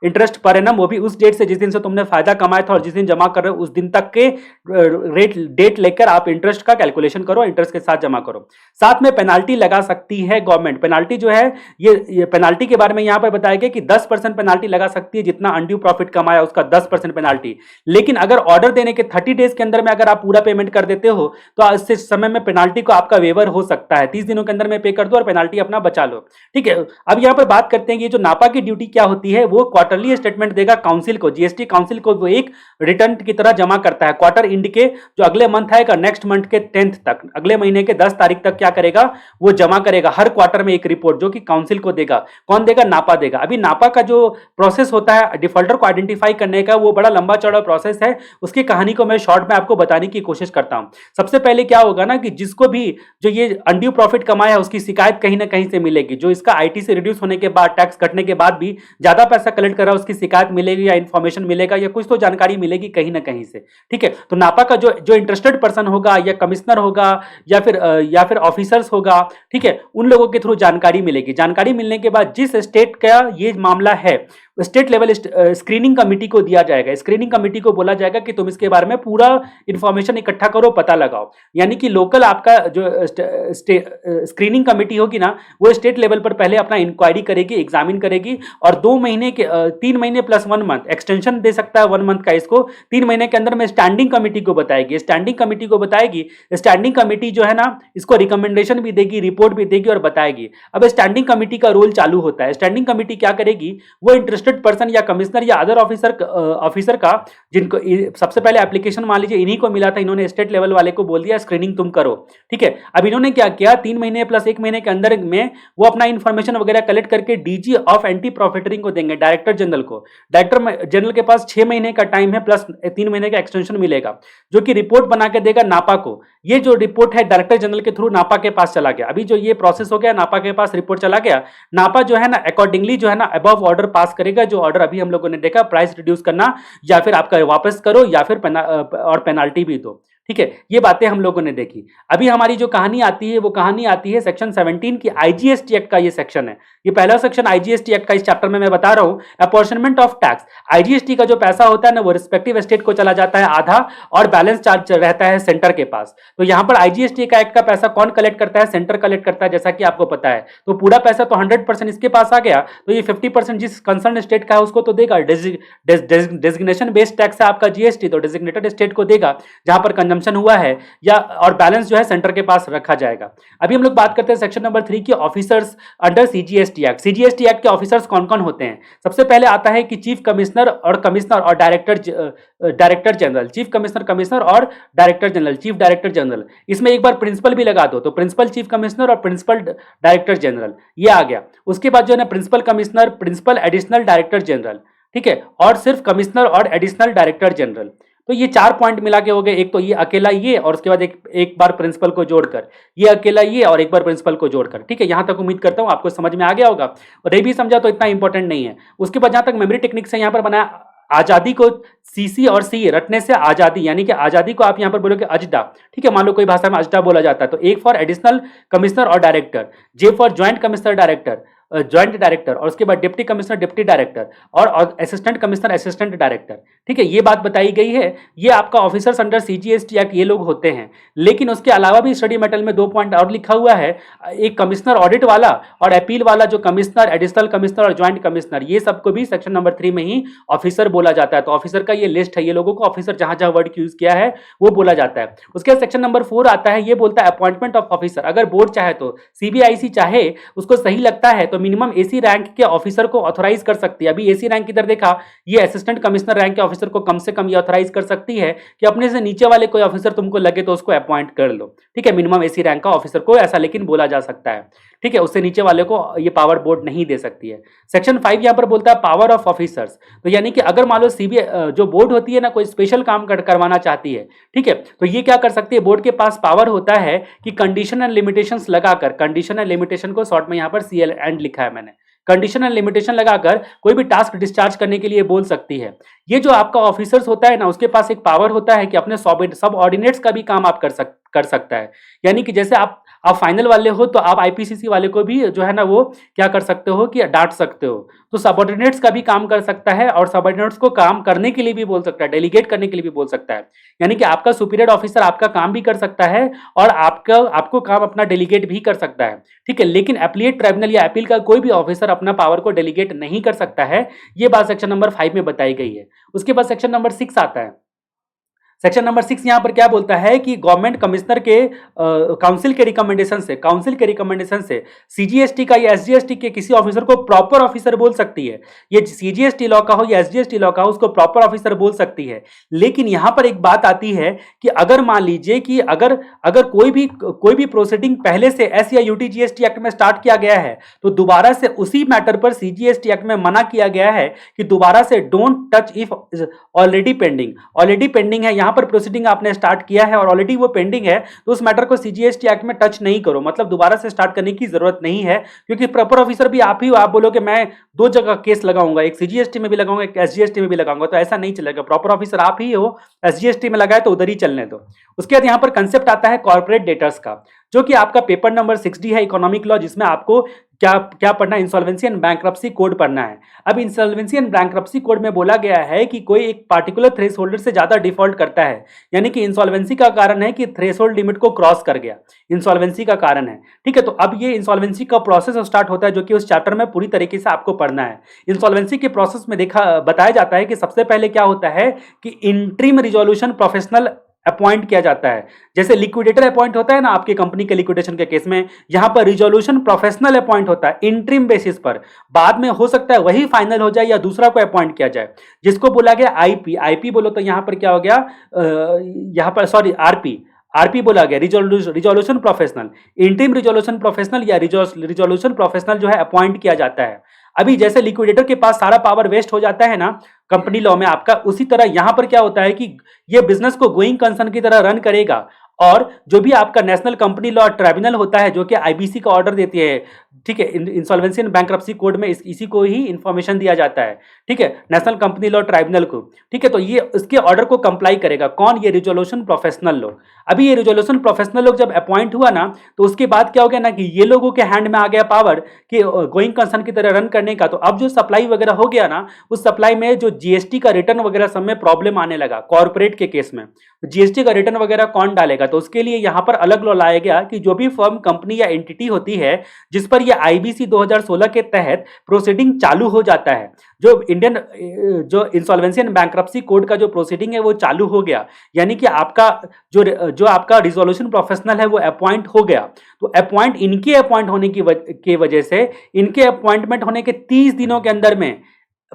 इंटरेस्ट पर एनम, वो भी उस डेट से जिस दिन से तुमने फायदा कमाया था और जिस दिन जमा कर रहे हो उस दिन तक के डेट लेकर आप इंटरेस्ट का कैलकुलेशन करो, इंटरेस्ट के साथ जमा करो। साथ में पेनाल्टी लगा सकती है गवर्नमेंट। पेनाल्टी जो है ये पेनाल्टी के बारे में यहां पर बताया गया कि 10% पेनाल्टी लगा सकती है, जितना अनड्यू प्रॉफिट कमाया उसका 10% पेनाल्टी। लेकिन अगर ऑर्डर देने के 30 डेज के अंदर में अगर आप पूरा पेमेंट कर देते हो तो इस समय में पेनाल्टी को आपका वेवर हो सकता है, 30 दिनों के अंदर में पे कर दो और पेनाल्टी अपना बचा बचा लो। ठीक है, अब यहाँ पर बात करते हैं कि जो नापा की ड्यूटी क्या होती है, वो क्वार्टरली स्टेटमेंट देगा काउंसिल को, जीएसटी काउंसिल को, वो एक रिटर्न की तरह जमा करता है क्वार्टर इंड के जो अगले मंथ आएगा, नेक्स्ट मंथ के 10th तक, अगले महीने के 10 तारीख तक क्या करेगा, वो जमा करेगा हर क्वार्टर में एक रिपोर्ट जो कि काउंसिल को देगा। कौन देगा? नापा देगा। अभी नापा का जो प्रोसेस होता है डिफॉल्टर को आइडेंटिफाई करने का, वो बड़ा लंबा चौड़ा प्रोसेस है। उसकी कहानी को मैं शॉर्ट में आपको बताने की कोशिश करता हूं। सबसे पहले क्या होगा ना कि जिसको भी जो ये अनड्यू प्रॉफिट कमाया है उसकी शिकायत कहीं ना कहीं से मिलेगी। जो इसका आईटी से रिड्यूस होने के बाद, टैक्स कटने के बाद भी ज्यादा पैसा कलेक्ट कर रहा है, उसकी शिकायत मिलेगी या इंफॉर्मेशन मिलेगा या कुछ तो जानकारी मिलेगी कहीं ना कहीं से। ठीक है, तो नापा का जो इंटरेस्टेड पर्सन होगा या कमिश्नर होगा या फिर ऑफिसर्स होगा, ठीक है, उन लोगों के थ्रू जानकारी मिलेगी। जानकारी मिलने के बाद जिस स्टेट का ये मामला है, स्टेट लेवल स्क्रीनिंग कमेटी को दिया जाएगा। स्क्रीनिंग कमेटी को बोला जाएगा कि तुम इसके बारे में पूरा इंफॉर्मेशन इकट्ठा करो, पता लगाओ। यानी कि लोकल आपका जो स्क्रीनिंग कमेटी होगी ना, वो स्टेट लेवल पर पहले अपना इंक्वायरी करेगी, एग्जामिन करेगी, और 2 महीने के 3 महीने प्लस 1 मंथ एक्सटेंशन दे सकता है 1 मंथ का, इसको 3 महीने के अंदर में स्टैंडिंग कमेटी को बताएगी। स्टैंडिंग कमेटी को बताएगी, स्टैंडिंग कमेटी जो है ना, इसको रिकमेंडेशन भी देगी, रिपोर्ट भी देगी और बताएगी। अब स्टैंडिंग कमेटी का रोल चालू होता है। स्टैंडिंग कमेटी क्या करेगी, वो इंटरेस्टेड पर्सन या कमिश्नर या अदर ऑफिसर का, जिनको सबसे पहले एप्लीकेशन मान लीजिए इन्हीं को मिला था, इन्होंने स्टेट लेवल वाले को बोल दिया स्क्रीनिंग तुम करो। ठीक है, अब इन्होंने क्या किया, 3 महीने प्लस 1 महीने के अंदर में वो अपना इंफॉर्मेशन वगैरह कलेक्ट करके डीजी ऑफ एंटी प्रॉफिटरिंग को देंगे, डायरेक्टर जनरल को। डायरेक्टर जनरल के पास 6 महीने का टाइम है प्लस 3 महीने का एक्सटेंशन मिलेगा, जो कि रिपोर्ट बना के देगा नापा को। ये जो रिपोर्ट है डायरेक्टर जनरल के थ्रू नापा के पास चला गया। अभी जो ये प्रोसेस हो गया, नापा के पास रिपोर्ट चला गया, नापा जो है ना अकॉर्डिंगली जो है ना अबव ऑर्डर पास करेगा, जो ऑर्डर अभी हम लोगों ने देखा, प्राइस रिड्यूस करना या फिर आपका वापस करो या फिर और पेनाल्टी भी दो। ठीक है, ये बातें हम लोगों ने देखी। अभी हमारी जो कहानी आती है, वो कहानी आती है सेक्शन 17 की आईजीएसटी एक्ट का। ये सेक्शन है, ये पहला सेक्शन आईजीएसटी एक्ट का। इस चैप्टर में मैं बता रहा हूं अपॉर्चनमेंट ऑफ टैक्स। आईजीएसटी का जो पैसा होता है ना, वो रिस्पेक्टिव स्टेट को चला जाता है आधा, और बैलेंस चार्ज रहता है सेंटर के पास। तो यहां पर आईजीएसटी का एक्ट का पैसा कौन कलेक्ट करता है? सेंटर कलेक्ट करता है, जैसा कि आपको पता है। तो पूरा पैसा तो 100% इसके पास आ गया, तो ये 50% जिस कंसर्न स्टेट का है उसको तो देगा। डेजिग्नेशन बेस्ड टैक्स है आपका जीएसटी, तो डेजिग्नेटेड स्टेट को देगा जहां पर कंजम्पशन हुआ है, या और बैलेंस जो है सेंटर के पास रखा जाएगा। अभी हम लोग बात करते हैं सेक्शन नंबर 3 की, officers under CGST act. CGST act के ऑफिसर्स कौन कौन होते हैं? सबसे पहले आता है कि चीफ कमिश्नर और डायरेक्टर जनरल। चीफ कमिश्नर और director general, chief director general. इसमें एक बार प्रिंसिपल भी लगा दो, तो प्रिंसिपल चीफ कमिश्नर और प्रिंसिपल डायरेक्टर जनरल, ये आ गया। उसके बाद जो है ना principal commissioner, principal additional director general, ठीक है, और सिर्फ कमिश्नर और एडिशनल डायरेक्टर जनरल। तो ये 4 पॉइंट मिला के हो गए। एक तो ये अकेला ये, और उसके बाद एक बार प्रिंसिपल को जोड़कर, ये अकेला ये और एक बार प्रिंसिपल को जोड़कर। ठीक है, यहां तक उम्मीद करता हूं आपको समझ में आ गया होगा, और नहीं भी समझा तो इतना इंपॉर्टेंट नहीं है। उसके बाद जहां तक मेमोरी टेक्निक से यहां पर बनाया, आजादी को सीसी और सी रटने से आजादी, यानी कि आजादी को आप यहां पर बोलोगे अजडा। ठीक है, मान लो कोई भाषा में अजडा बोला जाता है, तो एक फॉर एडिशनल कमिश्नर और director, J for joint commissioner director, joint director, और उसके बाद डिप्टी कमिश्नर डिप्टी डायरेक्टर, और असिस्टेंट कमिश्नर असिस्टेंट डायरेक्टर। ठीक है, ये बात बताई गई है। ये आपका ऑफिसर्स अंडर सीजीएसटी एक्ट ये लोग होते हैं। लेकिन उसके अलावा भी स्टडी मेटल में 2 पॉइंट और लिखा हुआ है, एक कमिश्नर ऑडिट वाला और अपील वाला, जो कमिश्नर, एडिशनल कमिश्नर और ज्वाइंट कमिश्नर, ये सबको भी सेक्शन नंबर 3 में ही ऑफिसर बोला जाता है। तो ऑफिसर का ये लिस्ट है, ये लोगों को ऑफिसर जहां जहां वर्ड यूज किया है वो बोला जाता है। उसके बाद सेक्शन नंबर 4 आता है, ये बोलता है अपॉइंटमेंट ऑफ ऑफिसर। अगर बोर्ड चाहे तो, सीबीआईसी चाहे, उसको सही लगता है तो मिनिमम एसी रैंक के ऑफिसर को ऑथराइज कर सकती है। अभी एसी रैंक इधर देखा, ये असिस्टेंट कमिश्नर रैंक के ऑफिसर को कम से कम ये ऑथराइज कर सकती है कि अपने से नीचे वाले कोई ऑफिसर तुमको लगे तो उसको अपॉइंट कर लो। ठीक है, मिनिमम एसी रैंक का ऑफिसर को ऐसा लेकिन बोला जा सकता है। ठीक है, उससे नीचे वाले को ये पावर बोर्ड नहीं दे सकती है। सेक्शन 5 यहां पर बोलता है पावर ऑफ ऑफिसर्स। तो यानी कि अगर मान लो सीबीआई जो बोर्ड होती है ना, कोई स्पेशल काम करवाना चाहती है, ठीक है, तो ये क्या कर सकती है, बोर्ड के पास पावर होता है कि कंडीशन एंड लिमिटेशंस लगाकर, कंडीशन एंड लिमिटेशन को शॉर्ट में यहां पर सीएल एंड लिखा है मैंने, कंडीशन एंड लिमिटेशन लगाकर कोई भी टास्क डिस्चार्ज करने के लिए बोल सकती है। ये जो आपका ऑफिसर्स होता है ना, उसके पास एक पावर होता है कि अपने सब ऑर्डिनेट्स का भी काम आप कर सकता है। यानी कि जैसे आप फाइनल वाले हो तो आप आईपीसीसी वाले को भी जो है ना वो क्या कर सकते हो कि डांट सकते हो। तो सबऑर्डिनेट्स का भी काम कर सकता है, और सबऑर्डिनेट्स को काम करने के लिए भी बोल सकता है, डेलीगेट करने के लिए भी बोल सकता है। यानी कि आपका सुपीरियर ऑफिसर आपका काम भी कर सकता है और आपको काम अपना डेलीगेट भी कर सकता है। ठीक है, लेकिन अपीलेट ट्राइब्यूनल या अपील का कोई भी ऑफिसर अपना पावर को डेलीगेट नहीं कर सकता है। ये बात सेक्शन नंबर 5 में बताई गई है। उसके बाद सेक्शन नंबर 6 आता है। सेक्शन नंबर 6 यहां पर क्या बोलता है कि गवर्नमेंट कमिश्नर के काउंसिल के रिकमेंडेशन से सीजीएसटी का या एसजीएसटी के किसी ऑफिसर को प्रॉपर ऑफिसर बोल सकती है। ये सीजीएसटी लॉ का हो या एसजीएसटी लॉ का हो, उसको प्रॉपर ऑफिसर बोल सकती है। लेकिन यहां पर एक बात आती है कि अगर मान लीजिए कि अगर अगर कोई भी प्रोसीडिंग पहले से एस या यूटी जीएसटी एक्ट में स्टार्ट किया गया है तो दोबारा से उसी मैटर पर सीजीएसटी एक्ट में मना किया गया है कि दोबारा से don't touch if already pending है। यहां पर प्रोसीडिंग आपने स्टार्ट किया है और ऑलरेडी वो पेंडिंग है तो उस मैटर को सीजीएसटी एक्ट में टच नहीं करो, मतलब दोबारा से स्टार्ट करने की जरूरत नहीं है, क्योंकि प्रॉपर ऑफिसर भी आप ही हो। आप बोलोगे मैं दो जगह केस लगाऊंगा, एक सीजीएसटी में भी लगाऊंगा, एक एसजीएसटी में भी लगाऊंगा, तो ऐसा नहीं चलेगा। प्रॉपर ऑफिसर आप ही हो, एसजीएसटी में लगाए तो उधर ही चलने दो। उसके बाद यहां पर कंसेप्ट आता है कॉर्पोरेट डेटर्स का, जो कि आपका पेपर नंबर 6D है इकोनॉमिक लॉ, जिसमें आपको क्या पढ़ना है, इंसॉल्वेंसी एंड बैंक्रप्सी कोड पढ़ना है। अब इंसॉल्वेंसी एंड बैंक्रप्सी कोड में बोला गया है कि कोई एक पार्टिकुलर थ्रेशोल्ड से ज्यादा डिफॉल्ट करता है, यानी कि इंसॉल्वेंसी का कारण है कि थ्रेशोल्ड लिमिट को क्रॉस कर गया, इंसॉल्वेंसी का कारण है। ठीक है, तो अब ये इंसॉल्वेंसी का प्रोसेस स्टार्ट होता है, जो कि उस चैप्टर में पूरी तरीके से आपको पढ़ना है। इंसॉल्वेंसी के प्रोसेस में बताया जाता है कि सबसे पहले क्या होता है कि इंट्रीम रिजोल्यूशन प्रोफेशनल अपॉइंट किया जाता है। जैसे लिक्विडेटर अपॉइंट होता है ना आपकी कंपनी के लिक्विडेशन के केस में, यहां पर रिजोल्यूशन प्रोफेशनल अपॉइंट होता है इंट्रीम बेसिस पर। बाद में हो सकता है वही फाइनल हो जाए या दूसरा को अपॉइंट किया जाए, जिसको बोला गया आईपी बोलो तो यहां पर क्या हो गया, यहां पर सॉरी आरपी बोला गया, resolution professional. Interim resolution professional या रिजोल्यूशन प्रोफेशनल जो है अपॉइंट किया जाता है। अभी जैसे लिक्विडेटर के पास सारा पावर वेस्ट हो जाता है ना कंपनी लॉ में आपका, उसी तरह यहां पर क्या होता है कि ये बिजनेस को गोइंग कंसर्न की तरह रन करेगा, और जो भी आपका नेशनल कंपनी लॉ ट्राइब्यूनल होता है जो कि आईबीसी का ऑर्डर देती है, ठीक है, इंसॉल्वेंसी एंड बैंक्रप्सी कोड में इसी को ही इंफॉर्मेशन दिया जाता है, ठीक है, नेशनल कंपनी लॉ ट्राइब्यूनल को। ठीक है, तो ये इसके ऑर्डर को कंप्लाई करेगा कौन, ये रिजोल्यूशन प्रोफेशनल लोग। अभी ये रिजोल्यूशन प्रोफेशनल लोग जब अपॉइंट हुआ ना तो उसके बाद क्या हो गया ना कि ये लोगों के हैंड में आ गया पावर कि गोइंग कंसर्न की तरह रन करने का। तो अब जो सप्लाई वगैरह हो गया ना, उस सप्लाई में जो जीएसटी का रिटर्न वगैरह सब में प्रॉब्लम आने लगा कॉर्पोरेट के केस में। जीएसटी का रिटर्न वगैरह कौन डालेगा, तो उसके लिए यहां पर अलग लॉ लाया गया कि जो भी फर्म, कंपनी या एंटिटी होती है जिस पर यह आईबीसी 2016 के तहत प्रोसीडिंग चालू हो जाता है, जो इंसॉल्वेंसी एंड बैंक्रप्सी कोड का जो प्रोसीडिंग है वो चालू हो गया, यानी कि आपका जो आपका रिजोल्यूशन प्रोफेशनल है वो अपॉइंट हो गया। तो इनके अपॉइंट होने की वजह से इनके अपॉइंटमेंट होने के 30 दिनों के अंदर में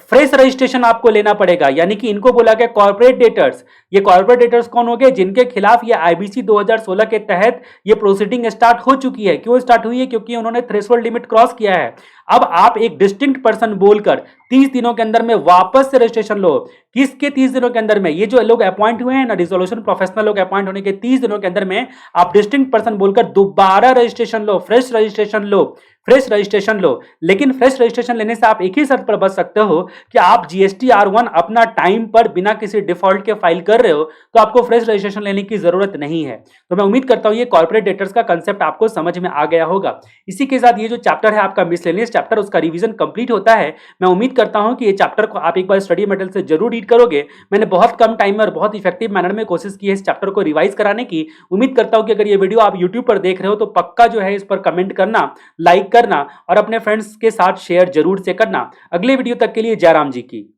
फ्रेश रजिस्ट्रेशन आपको लेना पड़ेगा, यानी कि इनको बोला गया कॉर्पोरेट डेटर्स। ये कॉर्पोरेट डेटर्स कौन हो गए, जिनके खिलाफ ये आईबीसी 2016 के तहत ये प्रोसीडिंग स्टार्ट हो चुकी है। क्यों स्टार्ट हुई है, क्योंकि उन्होंने थ्रेशोल्ड लिमिट क्रॉस किया है। अब आप एक डिस्टिंक्ट पर्सन बोलकर 30 दिनों के अंदर में वापस से रजिस्ट्रेशन लो। किसके 30 दिनों के अंदर में, ये जो लोग अपॉइंट हुए हैं ना, रिजोल्यूशन प्रोफेशनल लोग अपॉइंट होने के 30 दिनों के अंदर में आप डिस्टिंक्ट पर्सन बोलकर दोबारा रजिस्ट्रेशन लो, फ्रेश रजिस्ट्रेशन लो। लेकिन फ्रेश रजिस्ट्रेशन लेने से आप एक ही शर्त पर बच सकते हो कि आप जीएसटी R1 अपना टाइम पर बिना किसी डिफॉल्ट के फाइल कर रहे हो, तो आपको फ्रेश रजिस्ट्रेशन लेने की जरूरत नहीं है। तो मैं उम्मीद करता हूं ये कॉर्पोरेट डेटर्स का कंसेप्ट आपको समझ में आ गया होगा। इसी के साथ ये जो चैप्टर है आपका मिसलेनियस चैप्टर, उसका रिवीजन कंप्लीट होता है। मैं उम्मीद करता हूं कि ये चैप्टर को आप एक बार स्टडी मटेरियल से जरूर रीड करोगे। मैंने बहुत कम टाइम में और बहुत इफेक्टिव मैनर में कोशिश की है इस चैप्टर को रिवाइज कराने की। उम्मीद करता हूं कि अगर ये वीडियो आप यूट्यूब पर देख रहे हो तो पक्का जो है इस पर कमेंट करना, लाइक करना और अपने फ्रेंड्स के साथ शेयर जरूर से करना। अगले वीडियो तक के लिए जय राम जी की।